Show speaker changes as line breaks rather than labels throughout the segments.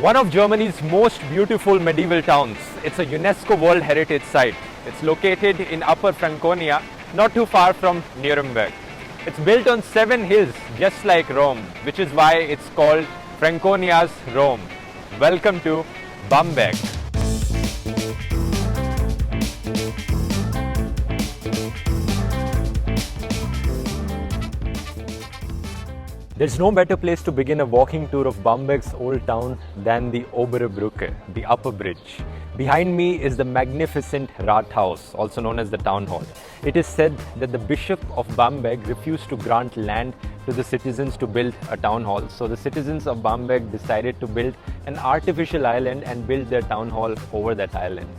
One of Germany's most beautiful medieval towns. It's a UNESCO World Heritage Site. It's located in Upper Franconia, not too far from Nuremberg. It's built on 7 hills, just like Rome, which is why it's called Franconia's Rome. Welcome to Bamberg. There's no better place to begin a walking tour of Bamberg's old town than the Obere Brücke, the upper bridge. Behind me is the magnificent Rathaus, also known as the town hall. It is said that the Bishop of Bamberg refused to grant land to the citizens to build a town hall. So the citizens of Bamberg decided to build an artificial island and build their town hall over that island.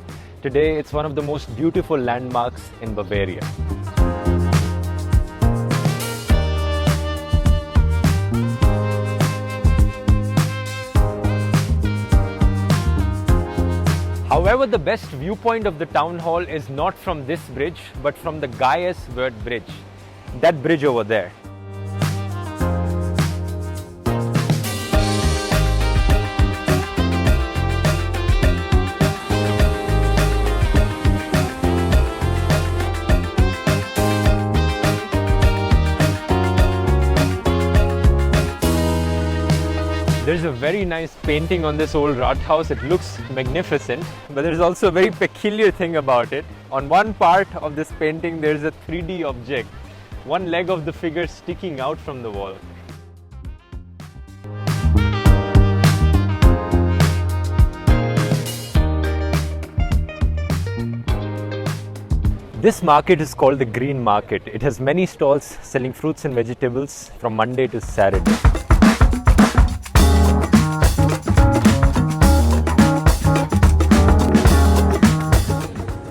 Today, it's one of the most beautiful landmarks in Bavaria. However, the best viewpoint of the town hall is not from this bridge, but from the Gaius Wirth Bridge, that bridge over there. There's a very nice painting on this old Rathaus. It looks magnificent, but there's also a very peculiar thing about it. On one part of this painting, there's a 3D object, one leg of the figure sticking out from the wall. This market is called the Green Market. It has many stalls selling fruits and vegetables from Monday to Saturday.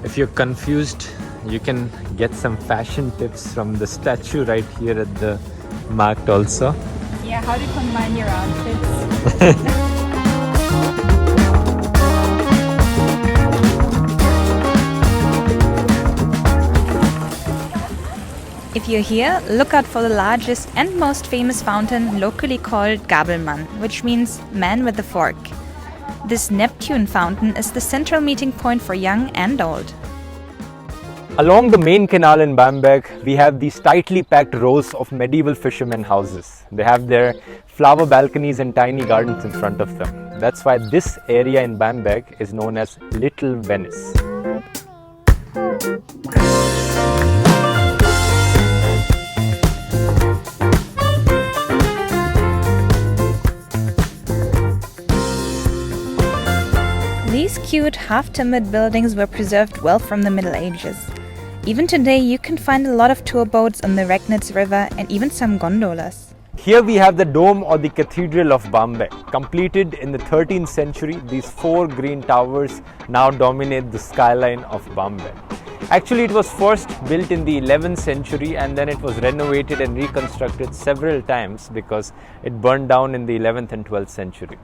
If you're confused, you can get some fashion tips from the statue right here at the market also.
Yeah, how to combine your outfits. If you're here, look out for the largest and most famous fountain, locally called Gabelmann, which means man with a fork. This Neptune fountain is the central meeting point for young and old.
Along the main canal in Bamberg, we have these tightly packed rows of medieval fishermen houses. They have their flower balconies and tiny gardens in front of them. That's why this area in Bamberg is known as Little Venice.
These cute, half-timbered buildings were preserved well from the Middle Ages. Even today, you can find a lot of tour boats on the Regnitz River and even some gondolas.
Here we have the dome or the Cathedral of Bamberg. Completed in the 13th century, these 4 green towers now dominate the skyline of Bamberg. Actually, it was first built in the 11th century and then it was renovated and reconstructed several times because it burned down in the 11th and 12th century.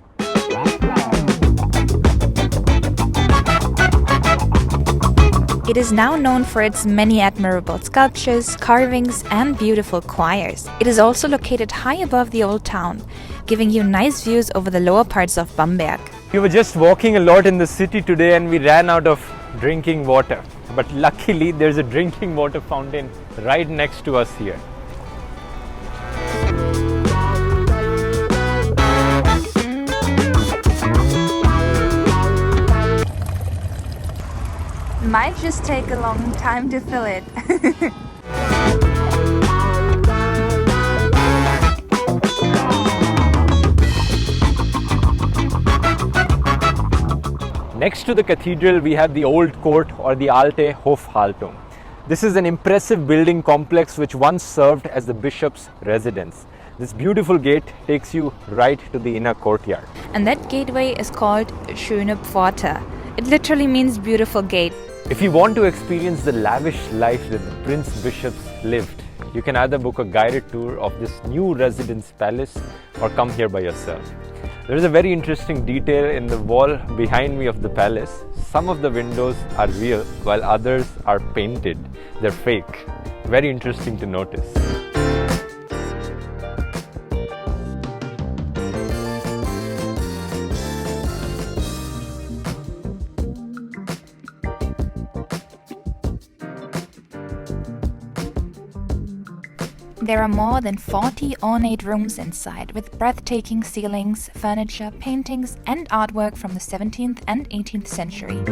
It is now known for its many admirable sculptures, carvings, and beautiful choirs. It is also located high above the old town, giving you nice views over the lower parts of Bamberg.
We were just walking a lot in the city today and we ran out of drinking water. But luckily, there's a drinking water fountain right next to us here.
Might just take a long time to fill it.
Next to the cathedral, we have the old court or the Alte Hofhaltung. This is an impressive building complex which once served as the bishop's residence. This beautiful gate takes you right to the inner courtyard.
And that gateway is called Schöne Pforte. It literally means beautiful gate.
If you want to experience the lavish life that the prince bishops lived, you can either book a guided tour of this new residence palace or come here by yourself. There is a very interesting detail in the wall behind me of the palace. Some of the windows are real while others are painted. They're fake. Very interesting to notice.
There are more than 40 ornate rooms inside, with breathtaking ceilings, furniture, paintings, and artwork from the 17th and 18th century.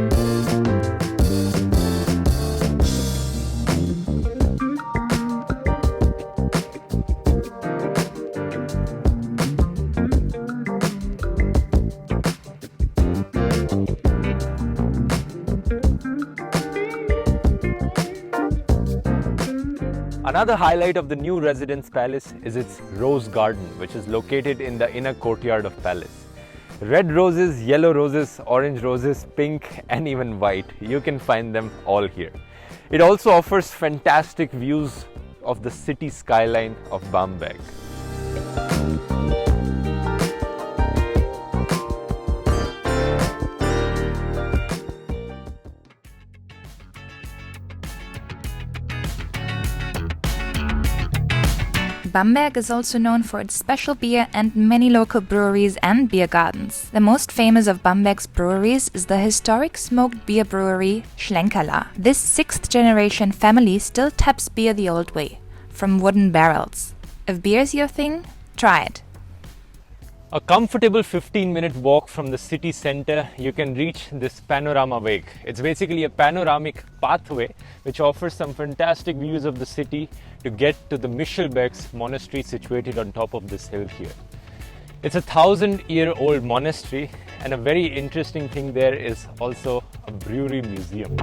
Another highlight of the new Residence Palace is its rose garden, which is located in the inner courtyard of Palace. Red roses, yellow roses, orange roses, pink and even white. You can find them all here. It also offers fantastic views of the city skyline of Bamberg.
Bamberg is also known for its special beer and many local breweries and beer gardens. The most famous of Bamberg's breweries is the historic smoked beer brewery Schlenkerla. This 6th generation family still taps beer the old way, from wooden barrels. If beer's your thing, try it.
A comfortable 15-minute walk from the city center, you can reach this Panorama Weg. It's basically a panoramic pathway which offers some fantastic views of the city to get to the Michelbergs monastery situated on top of this hill here. It's a 1,000-year-old monastery, and a very interesting thing there is also a brewery museum.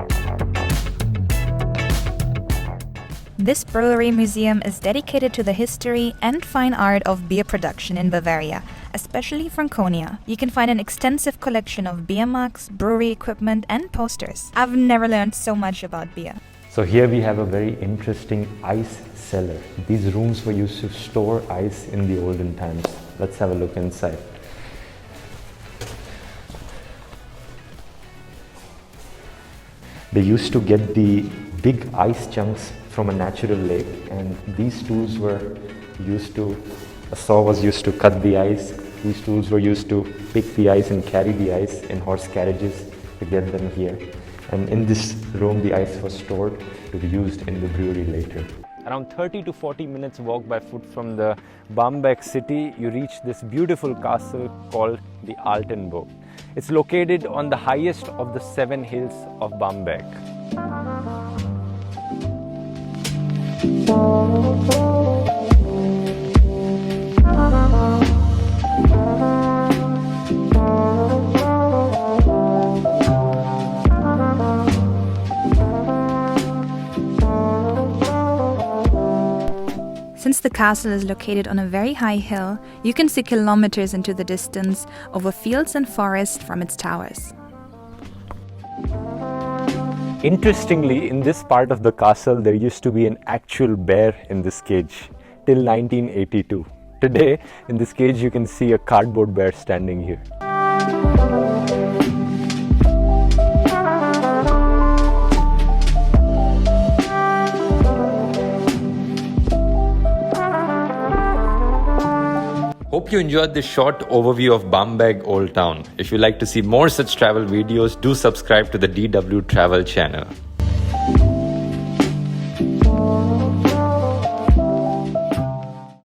This brewery museum is dedicated to the history and fine art of beer production in Bavaria, especially Franconia. You can find an extensive collection of beer mugs, brewery equipment and posters. I've never learned so much about beer.
So here we have a very interesting ice cellar. These rooms were used to store ice in the olden times. Let's have a look inside. They used to get the big ice chunks from a natural lake, and these tools were used to, a saw was used to cut the ice. These tools were used to pick the ice and carry the ice in horse carriages to get them here. And in this room, the ice was stored to be used in the brewery later. Around 30 to 40 minutes walk by foot from the Bamberg city, you reach this beautiful castle called the Altenburg. It's located on the highest of the 7 hills of Bamberg.
Since the castle is located on a very high hill, you can see kilometers into the distance over fields and forest from its towers.
Interestingly, in this part of the castle, there used to be an actual bear in this cage till 1982. Today, in this cage, you can see a cardboard bear standing here. Hope you enjoyed this short overview of Bamberg Old Town. If you like to see more such travel videos, do subscribe to the DW Travel channel.